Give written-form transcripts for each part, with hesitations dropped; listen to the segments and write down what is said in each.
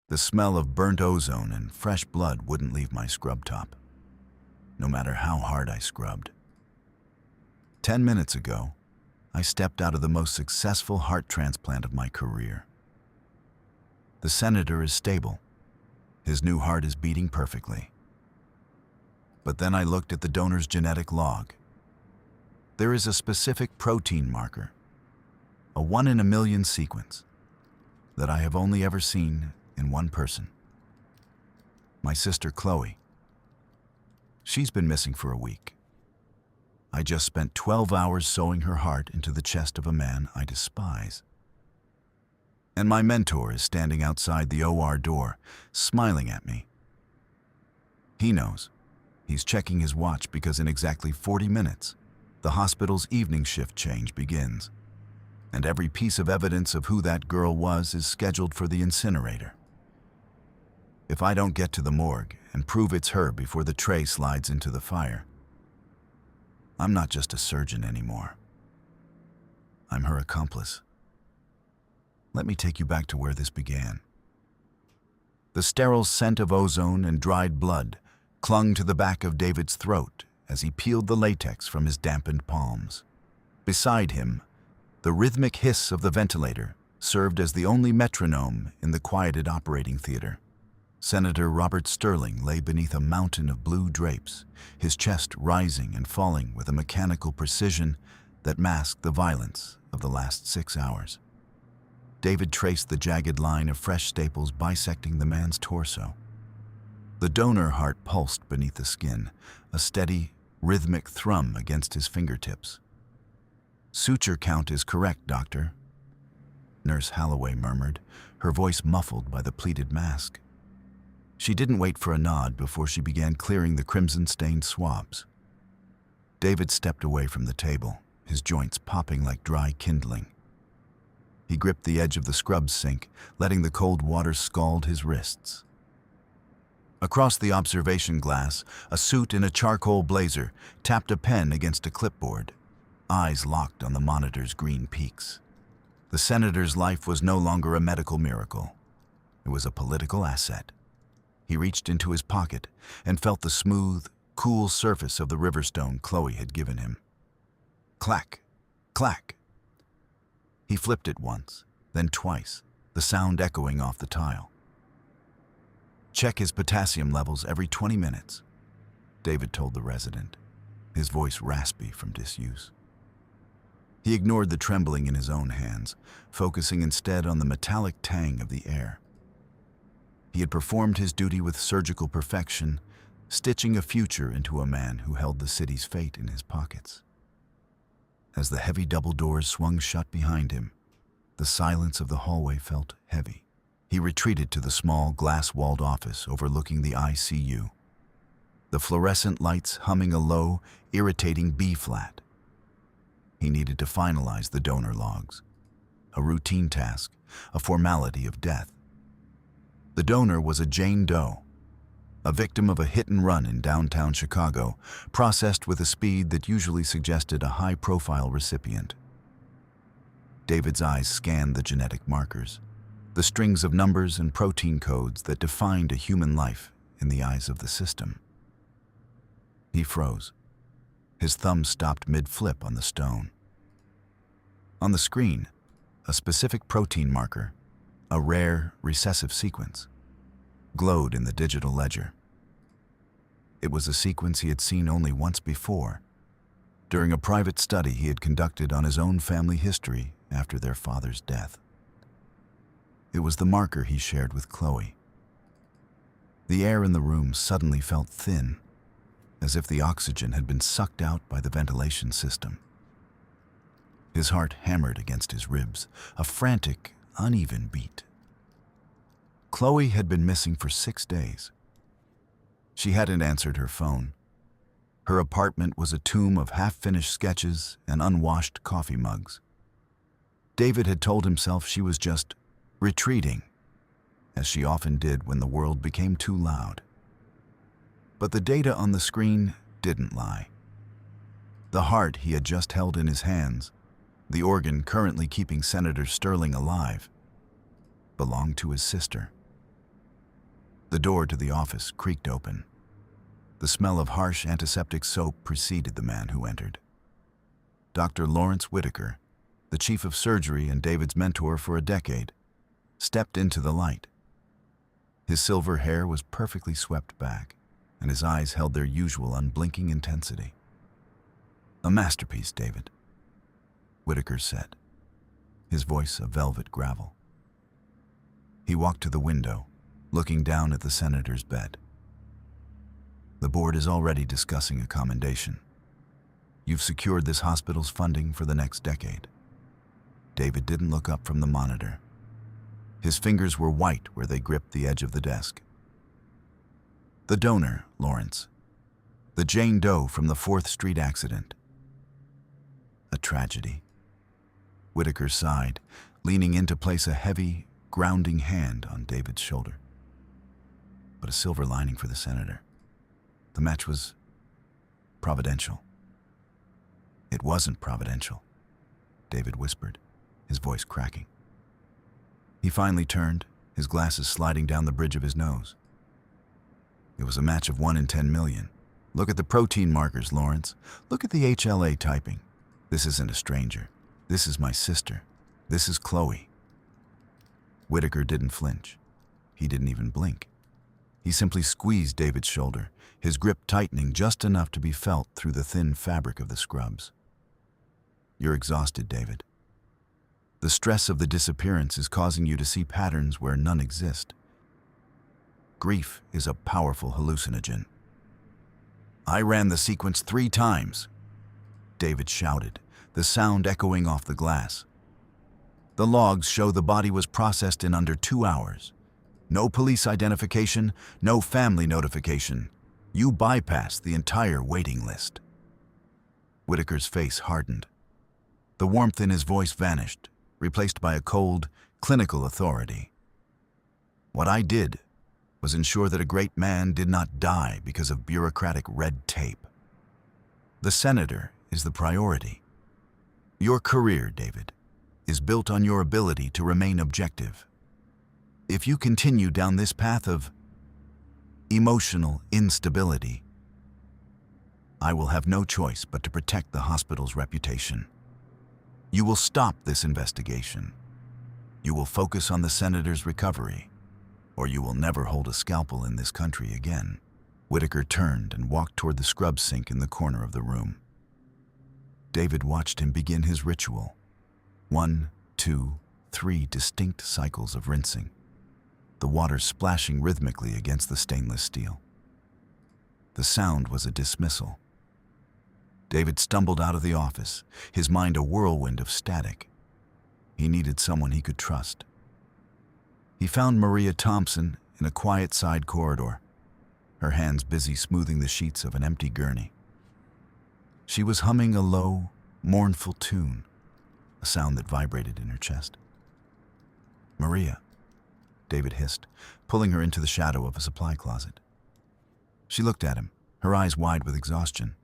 The smell of burnt ozone and fresh blood wouldn't leave my scrub top, no matter how hard I scrubbed. 10 minutes ago, I stepped out of the most successful heart transplant of my career. The senator is stable. His new heart is beating perfectly. But then I looked at the donor's genetic log. There is a specific protein marker, a 1 in a million sequence, that I have only ever seen in one person. My sister Chloe. She's been missing for a week. I just spent 12 hours sewing her heart into the chest of a man I despise. And my mentor is standing outside the OR door, smiling at me. He knows. He's checking his watch because in exactly 40 minutes, the hospital's evening shift change begins, and every piece of evidence of who that girl was is scheduled for the incinerator. If I don't get to the morgue and prove it's her before the tray slides into the fire, I'm not just a surgeon anymore. I'm her accomplice. Let me take you back to where this began. The sterile scent of ozone and dried blood clung to the back of David's throat as he peeled the latex from his dampened palms. Beside him, the rhythmic hiss of the ventilator served as the only metronome in the quieted operating theater. Senator Robert Sterling lay beneath a mountain of blue drapes, his chest rising and falling with a mechanical precision that masked the violence of the last 6 hours. David traced the jagged line of fresh staples bisecting the man's torso. The donor heart pulsed beneath the skin, a steady, rhythmic thrum against his fingertips. "Suture count is correct, Doctor," Nurse Holloway murmured, her voice muffled by the pleated mask. She didn't wait for a nod before she began clearing the crimson-stained swabs. David stepped away from the table, his joints popping like dry kindling. He gripped the edge of the scrub sink, letting the cold water scald his wrists. Across the observation glass, a suit in a charcoal blazer tapped a pen against a clipboard, eyes locked on the monitor's green peaks. The senator's life was no longer a medical miracle. It was a political asset. He reached into his pocket and felt the smooth, cool surface of the riverstone Chloe had given him. Clack, clack. He flipped it once, then twice, the sound echoing off the tile. "Check his potassium levels every 20 minutes, David told the resident, his voice raspy from disuse. He ignored the trembling in his own hands, focusing instead on the metallic tang of the air. He had performed his duty with surgical perfection, stitching a future into a man who held the city's fate in his pockets. As the heavy double doors swung shut behind him, the silence of the hallway felt heavy. He retreated to the small, glass-walled office overlooking the ICU, the fluorescent lights humming a low, irritating B-flat. He needed to finalize the donor logs, a routine task, a formality of death. The donor was a Jane Doe, a victim of a hit-and-run in downtown Chicago, processed with a speed that usually suggested a high-profile recipient. David's eyes scanned the genetic markers, the strings of numbers and protein codes that defined a human life in the eyes of the system. He froze. His thumb stopped mid-flip on the stone. On the screen, a specific protein marker, a rare, recessive sequence, glowed in the digital ledger. It was a sequence he had seen only once before, during a private study he had conducted on his own family history after their father's death. It was the marker he shared with Chloe. The air in the room suddenly felt thin, as if the oxygen had been sucked out by the ventilation system. His heart hammered against his ribs, a frantic, uneven beat. Chloe had been missing for 6 days. She hadn't answered her phone. Her apartment was a tomb of half-finished sketches and unwashed coffee mugs. David had told himself she was just retreating, as she often did when the world became too loud. But the data on the screen didn't lie. The heart he had just held in his hands, the organ currently keeping Senator Sterling alive, belonged to his sister. The door to the office creaked open. The smell of harsh antiseptic soap preceded the man who entered. Dr. Lawrence Whitaker, the chief of surgery and David's mentor for a decade, stepped into the light. His silver hair was perfectly swept back, and his eyes held their usual unblinking intensity. "A masterpiece, David," Whitaker said, his voice a velvet gravel. He walked to the window, looking down at the senator's bed. "The board is already discussing a commendation. You've secured this hospital's funding for the next decade." David didn't look up from the monitor. His fingers were white where they gripped the edge of the desk. "The donor, Lawrence. The Jane Doe from the 4th Street accident." "A tragedy." Whitaker sighed, leaning in to place a heavy, grounding hand on David's shoulder. But a silver lining for the senator. The match was providential. "It wasn't providential," David whispered, his voice cracking. He finally turned, his glasses sliding down the bridge of his nose. "It was a match of 1 in 10 million. Look at the protein markers, Lawrence. Look at the HLA typing. This isn't a stranger. This is my sister. This is Chloe." Whitaker didn't flinch. He didn't even blink. He simply squeezed David's shoulder, his grip tightening just enough to be felt through the thin fabric of the scrubs. "You're exhausted, David. The stress of the disappearance is causing you to see patterns where none exist. Grief is a powerful hallucinogen." "I ran the sequence 3 times," David shouted, the sound echoing off the glass. "The logs show the body was processed in under 2 hours. No police identification, no family notification. You bypassed the entire waiting list." Whitaker's face hardened. The warmth in his voice vanished, replaced by a cold, clinical authority. "What I did was ensure that a great man did not die because of bureaucratic red tape. The senator is the priority. Your career, David, is built on your ability to remain objective. If you continue down this path of emotional instability, I will have no choice but to protect the hospital's reputation. You will stop this investigation. You will focus on the senator's recovery, or you will never hold a scalpel in this country again." Whitaker turned and walked toward the scrub sink in the corner of the room. David watched him begin his ritual. 1, 2, 3 distinct cycles of rinsing, the water splashing rhythmically against the stainless steel. The sound was a dismissal. David stumbled out of the office, his mind a whirlwind of static. He needed someone he could trust. He found Maria Thompson in a quiet side corridor, her hands busy smoothing the sheets of an empty gurney. She was humming a low, mournful tune, a sound that vibrated in her chest. "Maria," David hissed, pulling her into the shadow of a supply closet. She looked at him, her eyes wide with exhaustion.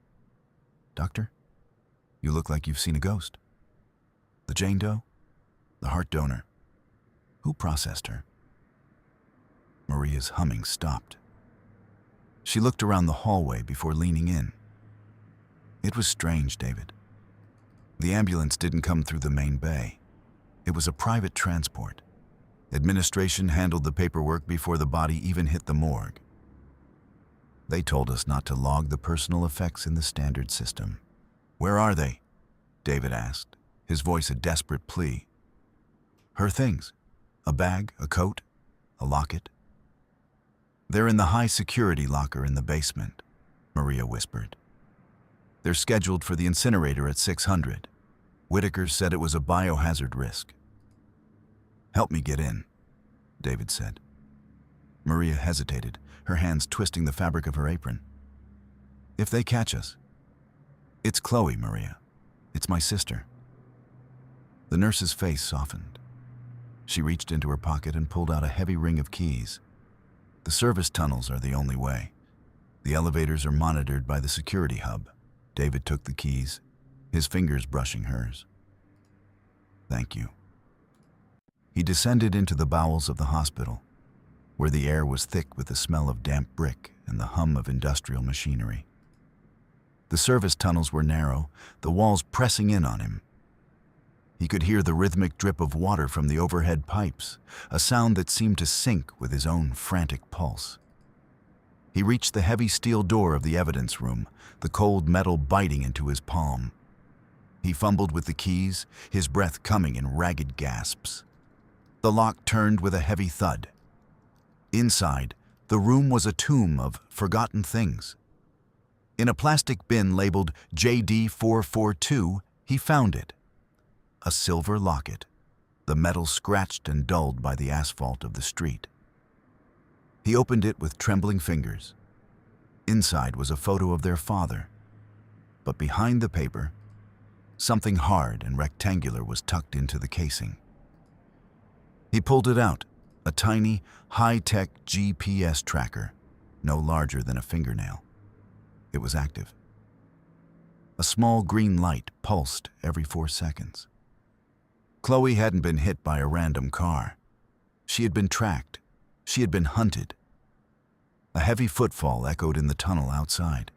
"Doctor, you look like you've seen a ghost. The Jane Doe? The heart donor? Who processed her?" Maria's humming stopped. She looked around the hallway before leaning in. "It was strange, David. The ambulance didn't come through the main bay. It was a private transport. Administration handled the paperwork before the body even hit the morgue. They told us not to log the personal effects in the standard system." "Where are they?" David asked, his voice a desperate plea. "Her things. A bag, a coat, a locket." "They're in the high-security locker in the basement," Maria whispered. "They're scheduled for the incinerator at 600. Whitaker said it was a biohazard risk." "Help me get in," David said. Maria hesitated, her hands twisting the fabric of her apron. "If they catch us..." "It's Chloe, Maria. It's my sister." The nurse's face softened. She reached into her pocket and pulled out a heavy ring of keys. "The service tunnels are the only way. The elevators are monitored by the security hub." David took the keys, his fingers brushing hers. "Thank you." He descended into the bowels of the hospital. where the air was thick with the smell of damp brick and the hum of industrial machinery. The service tunnels were narrow, the walls pressing in on him. He could hear the rhythmic drip of water from the overhead pipes, a sound that seemed to sync with his own frantic pulse. He reached the heavy steel door of the evidence room, the cold metal biting into his palm. He fumbled with the keys, his breath coming in ragged gasps. The lock turned with a heavy thud. Inside, the room was a tomb of forgotten things. In a plastic bin labeled JD442, he found it. A silver locket, the metal scratched and dulled by the asphalt of the street. He opened it with trembling fingers. Inside was a photo of their father, but behind the paper, something hard and rectangular was tucked into the casing. He pulled it out, a tiny, high-tech GPS tracker, no larger than a fingernail. It was active. A small green light pulsed every 4 seconds. Chloe hadn't been hit by a random car. She had been tracked. She had been hunted. A heavy footfall echoed in the tunnel outside.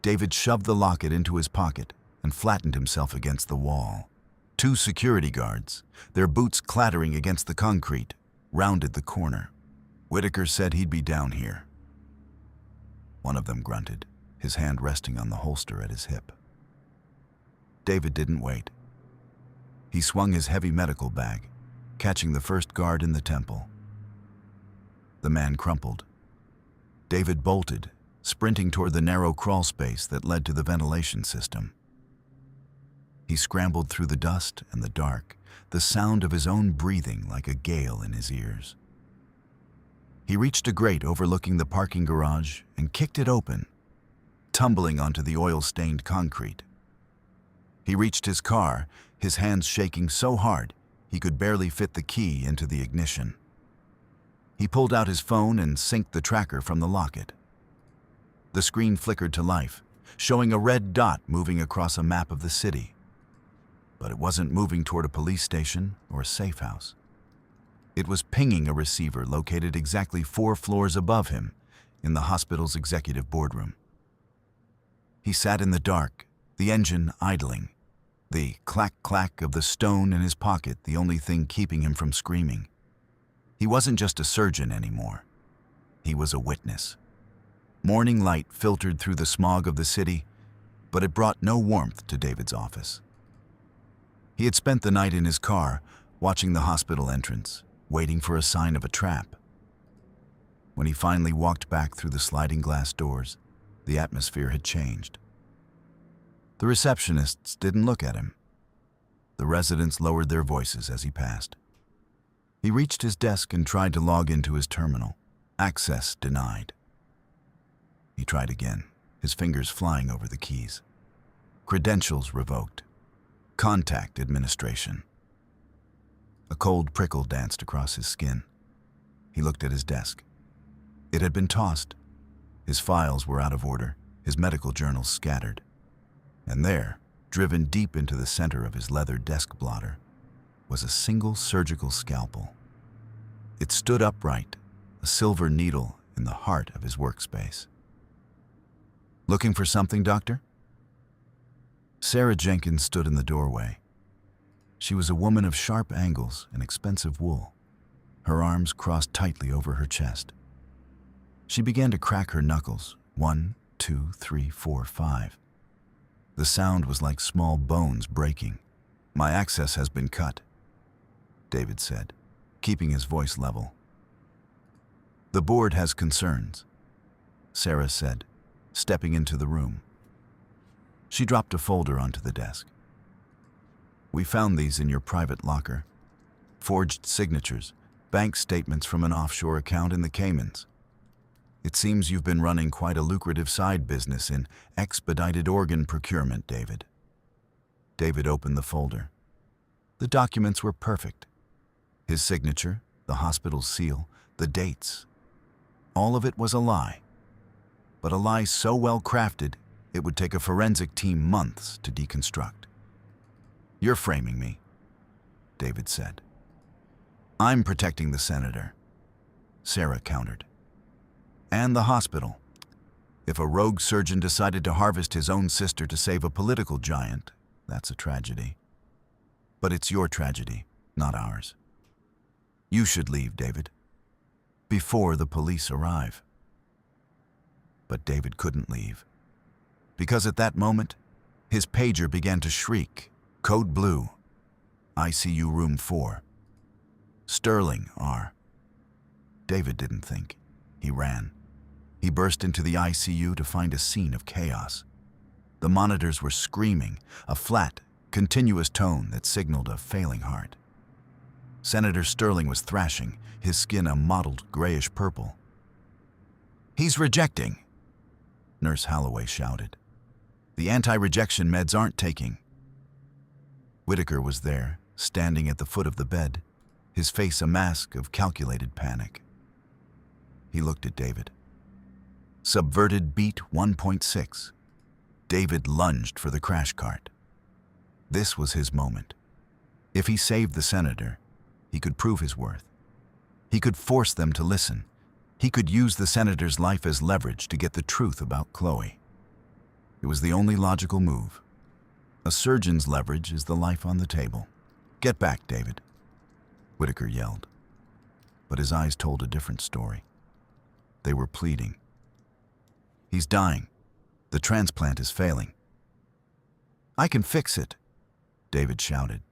David shoved the locket into his pocket and flattened himself against the wall. 2 security guards, their boots clattering against the concrete, rounded the corner. Whitaker said he'd be down here. One of them grunted, his hand resting on the holster at his hip. David didn't wait. He swung his heavy medical bag, catching the first guard in the temple. The man crumpled. David bolted, sprinting toward the narrow crawl space that led to the ventilation system. He scrambled through the dust and the dark, the sound of his own breathing like a gale in his ears. He reached a grate overlooking the parking garage and kicked it open, tumbling onto the oil-stained concrete. He reached his car, his hands shaking so hard he could barely fit the key into the ignition. He pulled out his phone and synced the tracker from the locket. The screen flickered to life, showing a red dot moving across a map of the city. But it wasn't moving toward a police station or a safe house. It was pinging a receiver located exactly 4 floors above him in the hospital's executive boardroom. He sat in the dark, the engine idling, the clack-clack of the stone in his pocket the only thing keeping him from screaming. He wasn't just a surgeon anymore. He was a witness. Morning light filtered through the smog of the city, but it brought no warmth to David's office. He had spent the night in his car, watching the hospital entrance, waiting for a sign of a trap. When he finally walked back through the sliding glass doors, the atmosphere had changed. The receptionists didn't look at him. The residents lowered their voices as he passed. He reached his desk and tried to log into his terminal. Access denied. He tried again, his fingers flying over the keys. Credentials revoked. Contact administration. A cold prickle danced across his skin. He looked at his desk. It had been tossed. His files were out of order, his medical journals scattered. And there, driven deep into the center of his leather desk blotter, was a single surgical scalpel. It stood upright, a silver needle in the heart of his workspace. "Looking for something, Doctor?" Sarah Jenkins stood in the doorway. She was a woman of sharp angles and expensive wool, her arms crossed tightly over her chest. She began to crack her knuckles, 1, 2, 3, 4, 5. The sound was like small bones breaking. "My access has been cut," David said, keeping his voice level. "The board has concerns," Sarah said, stepping into the room. She dropped a folder onto the desk. "We found these in your private locker. Forged signatures, bank statements from an offshore account in the Caymans. It seems you've been running quite a lucrative side business in expedited organ procurement, David." David opened the folder. The documents were perfect. His signature, the hospital's seal, the dates. All of it was a lie. But a lie so well crafted, it would take a forensic team months to deconstruct. "You're framing me," David said. "I'm protecting the senator." Sarah countered. And the hospital. If a rogue surgeon decided to harvest his own sister to save a political giant, that's a tragedy. But it's your tragedy, not ours. You should leave, David, before the police arrive. But David couldn't leave, because at that moment, his pager began to shriek. Code Blue, ICU Room 4. Sterling, R. David didn't think. He ran. He burst into the ICU to find a scene of chaos. The monitors were screaming, a flat, continuous tone that signaled a failing heart. Senator Sterling was thrashing, his skin a mottled grayish-purple. "He's rejecting," Nurse Holloway shouted. "The anti-rejection meds aren't taking." Whitaker was there, standing at the foot of the bed, his face a mask of calculated panic. He looked at David. Subverted beat 1.6. David lunged for the crash cart. This was his moment. If he saved the senator, he could prove his worth. He could force them to listen. He could use the senator's life as leverage to get the truth about Chloe. It was the only logical move. A surgeon's leverage is the life on the table. "Get back, David," Whitaker yelled. But his eyes told a different story. They were pleading. "He's dying. The transplant is failing." "I can fix it," David shouted.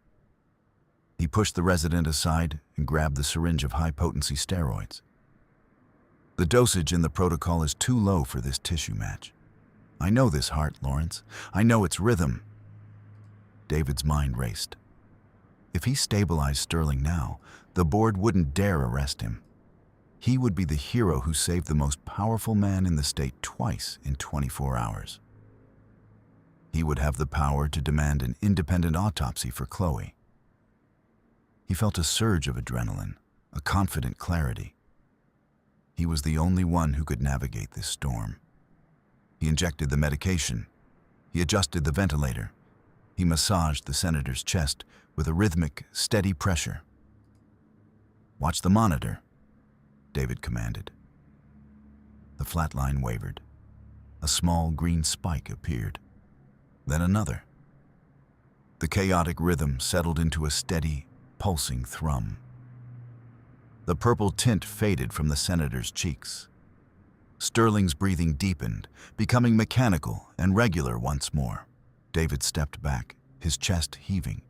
He pushed the resident aside and grabbed the syringe of high-potency steroids. "The dosage in the protocol is too low for this tissue match. I know this heart, Lawrence. I know its rhythm." David's mind raced. If he stabilized Sterling now, the board wouldn't dare arrest him. He would be the hero who saved the most powerful man in the state twice in 24 hours. He would have the power to demand an independent autopsy for Chloe. He felt a surge of adrenaline, a confident clarity. He was the only one who could navigate this storm. He injected the medication. He adjusted the ventilator. He massaged the senator's chest with a rhythmic, steady pressure. "Watch the monitor," David commanded. The flat line wavered. A small green spike appeared. Then another. The chaotic rhythm settled into a steady, pulsing thrum. The purple tint faded from the senator's cheeks. Sterling's breathing deepened, becoming mechanical and regular once more. David stepped back, his chest heaving.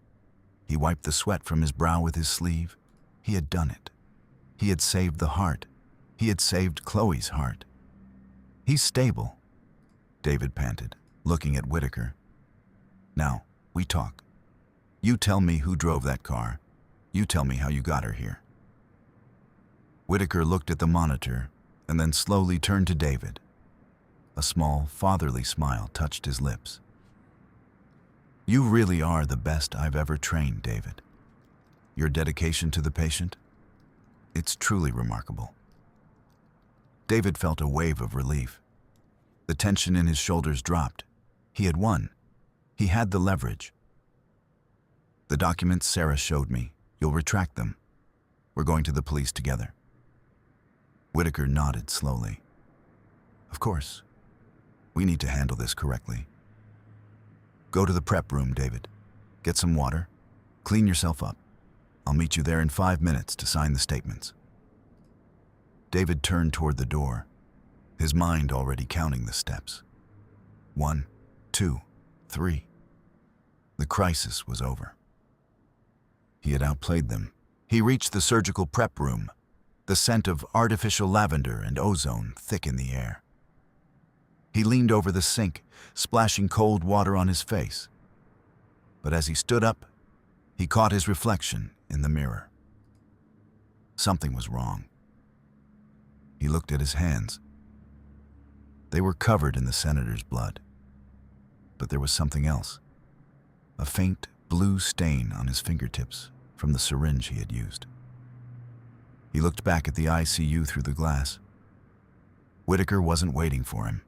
He wiped the sweat from his brow with his sleeve. He had done it. He had saved the heart. He had saved Chloe's heart. "He's stable," David panted, looking at Whitaker. "Now, we talk. You tell me who drove that car. You tell me how you got her here." Whitaker looked at the monitor and then slowly turned to David. A small, fatherly smile touched his lips. "You really are the best I've ever trained, David. Your dedication to the patient, it's truly remarkable." David felt a wave of relief. The tension in his shoulders dropped. He had won. He had the leverage. "The documents Sarah showed me, you'll retract them. We're going to the police together." Whitaker nodded slowly. "Of course. We need to handle this correctly. Go to the prep room, David. Get some water. Clean yourself up. I'll meet you there in 5 minutes to sign the statements." David turned toward the door, his mind already counting the steps. 1, 2, 3. The crisis was over. He had outplayed them. He reached the surgical prep room, the scent of artificial lavender and ozone thick in the air. He leaned over the sink, splashing cold water on his face. But as he stood up, he caught his reflection in the mirror. Something was wrong. He looked at his hands. They were covered in the senator's blood. But there was something else. A faint blue stain on his fingertips from the syringe he had used. He looked back at the ICU through the glass. Whitaker wasn't waiting for him.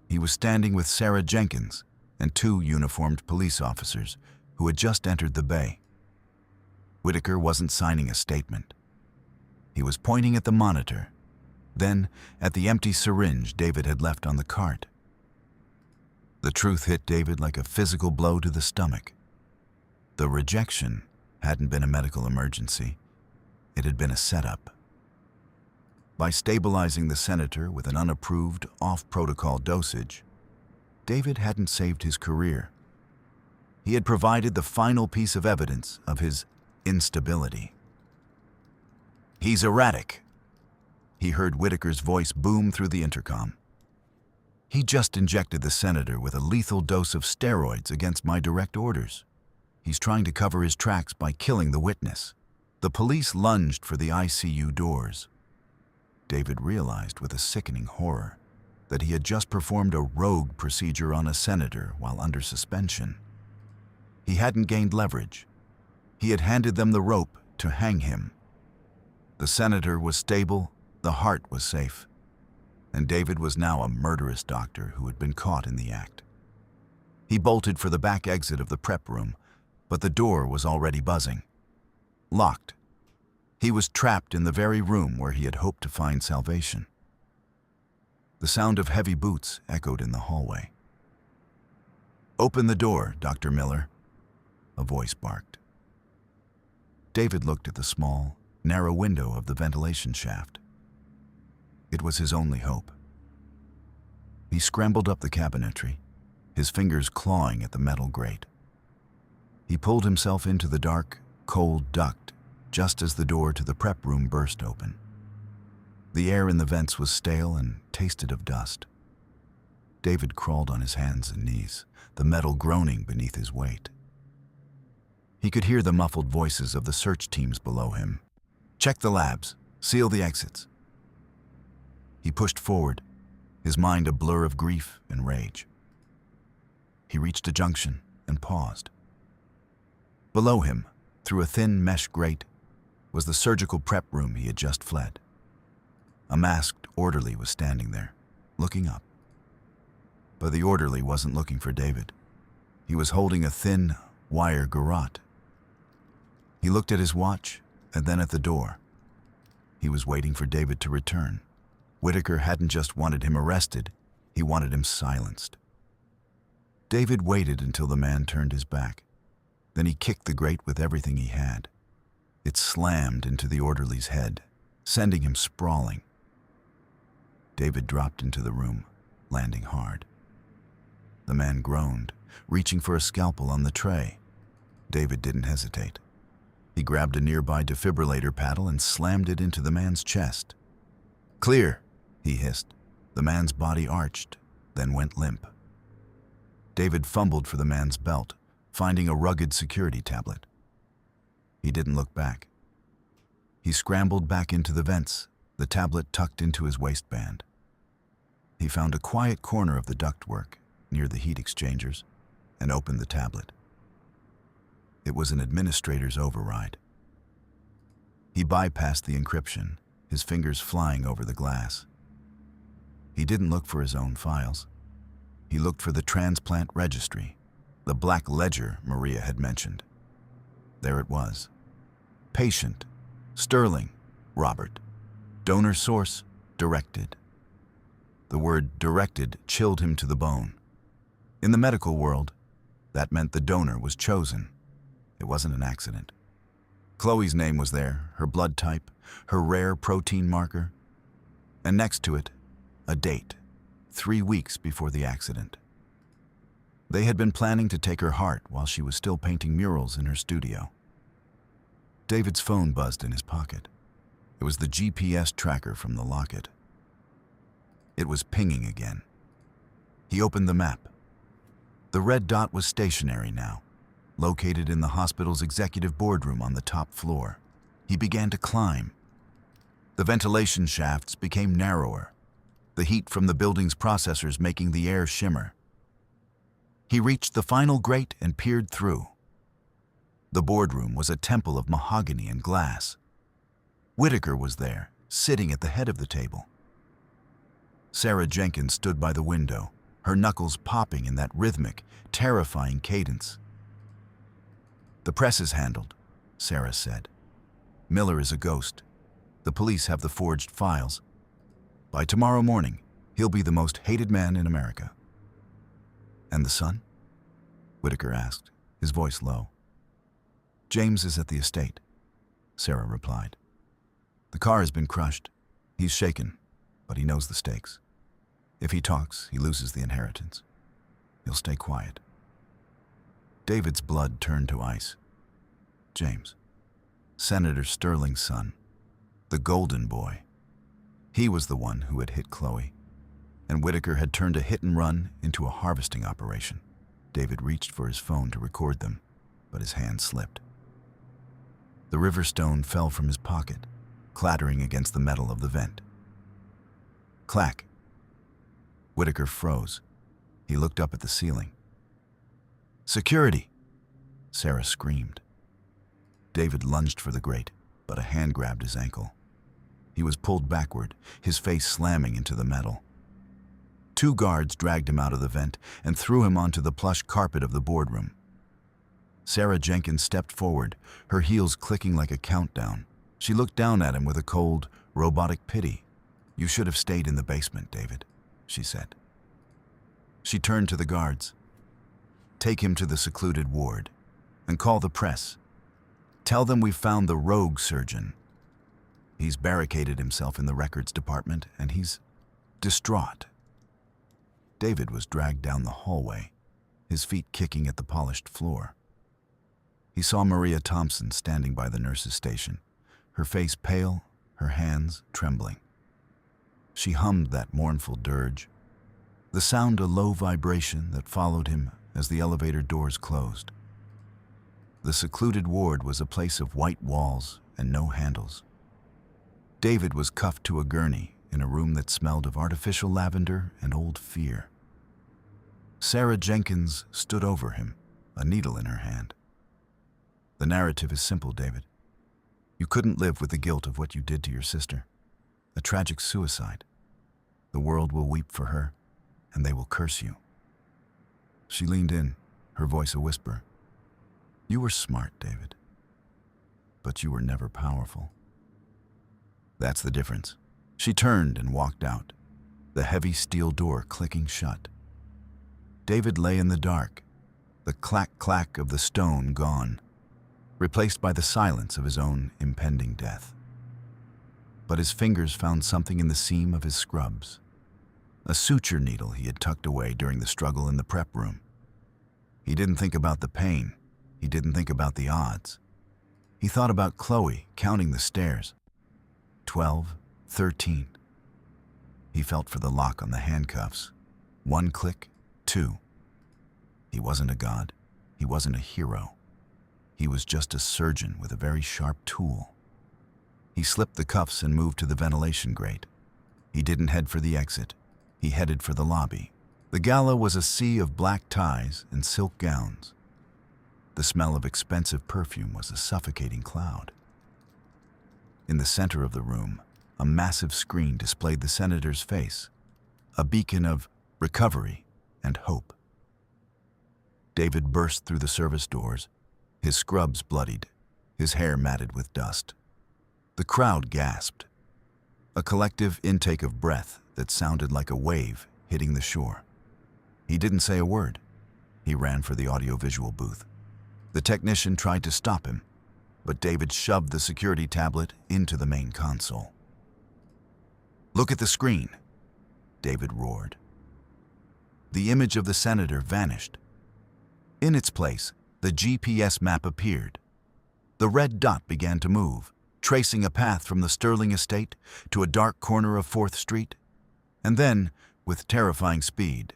He was standing with Sarah Jenkins and 2 uniformed police officers who had just entered the bay. Whitaker wasn't signing a statement. He was pointing at the monitor, then at the empty syringe David had left on the cart. The truth hit David like a physical blow to the stomach. The rejection hadn't been a medical emergency. It had been a setup. By stabilizing the senator with an unapproved, off-protocol dosage, David hadn't saved his career. He had provided the final piece of evidence of his instability. "He's erratic," he heard Whitaker's voice boom through the intercom. "He just injected the senator with a lethal dose of steroids against my direct orders. He's trying to cover his tracks by killing the witness." The police lunged for the ICU doors. David realized with a sickening horror that he had just performed a rogue procedure on a senator while under suspension. He hadn't gained leverage. He had handed them the rope to hang him. The senator was stable, the heart was safe, and David was now a murderous doctor who had been caught in the act. He bolted for the back exit of the prep room, but the door was already buzzing. Locked. He was trapped in the very room where he had hoped to find salvation. The sound of heavy boots echoed in the hallway. "Open the door, Dr. Miller," a voice barked. David looked at the small, narrow window of the ventilation shaft. It was his only hope. He scrambled up the cabinetry, his fingers clawing at the metal grate. He pulled himself into the dark, cold duct just as the door to the prep room burst open. The air in the vents was stale and tasted of dust. David crawled on his hands and knees, the metal groaning beneath his weight. He could hear the muffled voices of the search teams below him. "Check the labs. Seal the exits." He pushed forward, his mind a blur of grief and rage. He reached a junction and paused. Below him, through a thin mesh grate, was the surgical prep room he had just fled. A masked orderly was standing there, looking up. But the orderly wasn't looking for David. He was holding a thin, wire garrote. He looked at his watch and then at the door. He was waiting for David to return. Whitaker hadn't just wanted him arrested, he wanted him silenced. David waited until the man turned his back. Then he kicked the grate with everything he had. It slammed into the orderly's head, sending him sprawling. David dropped into the room, landing hard. The man groaned, reaching for a scalpel on the tray. David didn't hesitate. He grabbed a nearby defibrillator paddle and slammed it into the man's chest. "Clear," he hissed. The man's body arched, then went limp. David fumbled for the man's belt, finding a rugged security tablet. He didn't look back. He scrambled back into the vents, the tablet tucked into his waistband. He found a quiet corner of the ductwork, near the heat exchangers, and opened the tablet. It was an administrator's override. He bypassed the encryption, his fingers flying over the glass. He didn't look for his own files. He looked for the transplant registry, the black ledger Maria had mentioned. There it was. Patient, Sterling, Robert. Donor source, directed. The word directed chilled him to the bone. In the medical world, that meant the donor was chosen. It wasn't an accident. Chloe's name was there, her blood type, her rare protein marker, and next to it, a date, 3 weeks before the accident. They had been planning to take her heart while she was still painting murals in her studio. David's phone buzzed in his pocket. It was the GPS tracker from the locket. It was pinging again. He opened the map. The red dot was stationary now, located in the hospital's executive boardroom on the top floor. He began to climb. The ventilation shafts became narrower, the heat from the building's processors making the air shimmer. He reached the final grate and peered through. The boardroom was a temple of mahogany and glass. Whitaker was there, sitting at the head of the table. Sarah Jenkins stood by the window, her knuckles popping in that rhythmic, terrifying cadence. "The press is handled," Sarah said. "Miller is a ghost. The police have the forged files. By tomorrow morning, he'll be the most hated man in America." "And the son?" Whitaker asked, his voice low. "James is at the estate," Sarah replied. "The car has been crushed. He's shaken, but he knows the stakes. If he talks, he loses the inheritance. He'll stay quiet." David's blood turned to ice. James, Senator Sterling's son, the golden boy. He was the one who had hit Chloe, and Whitaker had turned a hit-and-run into a harvesting operation. David reached for his phone to record them, but his hand slipped. The river stone fell from his pocket, clattering against the metal of the vent. Clack. Whitaker froze. He looked up at the ceiling. "Security!" Sarah screamed. David lunged for the grate, but a hand grabbed his ankle. He was pulled backward, his face slamming into the metal. 2 guards dragged him out of the vent and threw him onto the plush carpet of the boardroom. Sarah Jenkins stepped forward, her heels clicking like a countdown. She looked down at him with a cold, robotic pity. "You should have stayed in the basement, David," she said. She turned to the guards. "Take him to the secluded ward and call the press. Tell them we've found the rogue surgeon. He's barricaded himself in the records department and he's distraught." David was dragged down the hallway, his feet kicking at the polished floor. He saw Maria Thompson standing by the nurse's station, her face pale, her hands trembling. She hummed that mournful dirge, the sound a low vibration that followed him as the elevator doors closed. The secluded ward was a place of white walls and no handles. David was cuffed to a gurney in a room that smelled of artificial lavender and old fear. Sarah Jenkins stood over him, a needle in her hand. "The narrative is simple, David. You couldn't live with the guilt of what you did to your sister. A tragic suicide. The world will weep for her, and they will curse you." She leaned in, her voice a whisper. "You were smart, David. But you were never powerful." "That's the difference." She turned and walked out, the heavy steel door clicking shut. David lay in the dark, the clack-clack of the stone gone, replaced by the silence of his own impending death. But his fingers found something in the seam of his scrubs, a suture needle he had tucked away during the struggle in the prep room. He didn't think about the pain. He didn't think about the odds. He thought about Chloe counting the stairs. 12, 13. He felt for the lock on the handcuffs. 1 click, 2. He wasn't a god. He wasn't a hero. He was just a surgeon with a very sharp tool. He slipped the cuffs and moved to the ventilation grate. He didn't head for the exit. He headed for the lobby. The gala was a sea of black ties and silk gowns. The smell of expensive perfume was a suffocating cloud. In the center of the room, a massive screen displayed the senator's face, a beacon of recovery and hope. David burst through the service doors, his scrubs bloodied, his hair matted with dust. The crowd gasped, a collective intake of breath that sounded like a wave hitting the shore. He didn't say a word. He ran for the audiovisual booth. The technician tried to stop him, but David shoved the security tablet into the main console. "Look at the screen," David roared. The image of the senator vanished. In its place, the GPS map appeared. The red dot began to move, tracing a path from the Sterling estate to a dark corner of 4th Street, and then, with terrifying speed,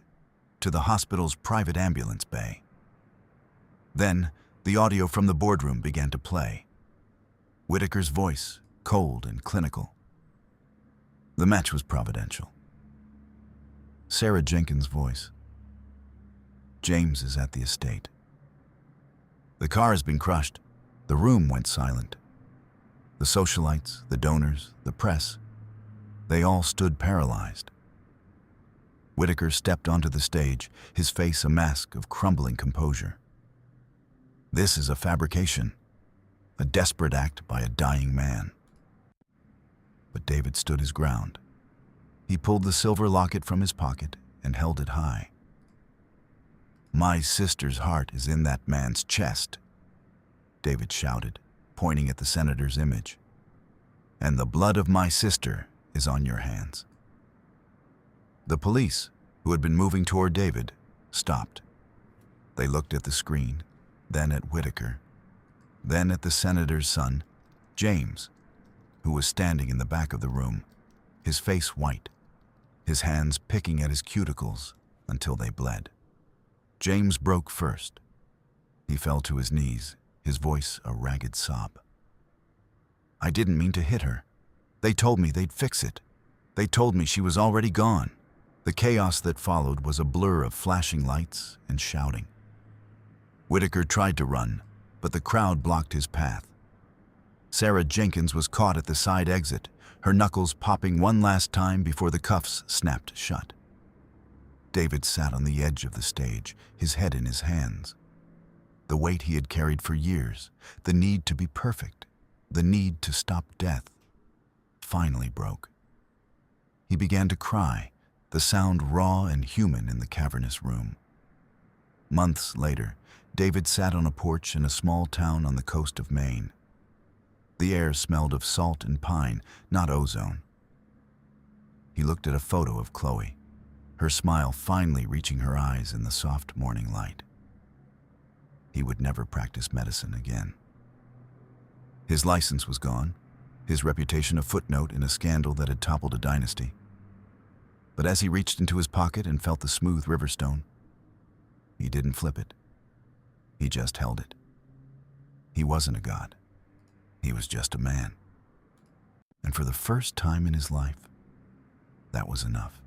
to the hospital's private ambulance bay. Then, the audio from the boardroom began to play. Whitaker's voice, cold and clinical. The match was providential. Sarah Jenkins' voice. "James is at the estate. The car has been crushed." The room went silent. The socialites, the donors, the press, they all stood paralyzed. Whitaker stepped onto the stage, his face a mask of crumbling composure. "This is a fabrication, a desperate act by a dying man." But David stood his ground. He pulled the silver locket from his pocket and held it high. "My sister's heart is in that man's chest," David shouted, pointing at the senator's image. "And the blood of my sister is on your hands." The police, who had been moving toward David, stopped. They looked at the screen, then at Whitaker, then at the senator's son, James, who was standing in the back of the room, his face white, his hands picking at his cuticles until they bled. James broke first. He fell to his knees, his voice a ragged sob. "I didn't mean to hit her. They told me they'd fix it. They told me she was already gone." The chaos that followed was a blur of flashing lights and shouting. Whitaker tried to run, but the crowd blocked his path. Sarah Jenkins was caught at the side exit, her knuckles popping one last time before the cuffs snapped shut. David sat on the edge of the stage, his head in his hands. The weight he had carried for years, the need to be perfect, the need to stop death, finally broke. He began to cry, the sound raw and human in the cavernous room. Months later, David sat on a porch in a small town on the coast of Maine. The air smelled of salt and pine, not ozone. He looked at a photo of Chloe, her smile finally reaching her eyes in the soft morning light. He would never practice medicine again. His license was gone, his reputation a footnote in a scandal that had toppled a dynasty. But as he reached into his pocket and felt the smooth riverstone, he didn't flip it. He just held it. He wasn't a god. He was just a man. And for the first time in his life, that was enough.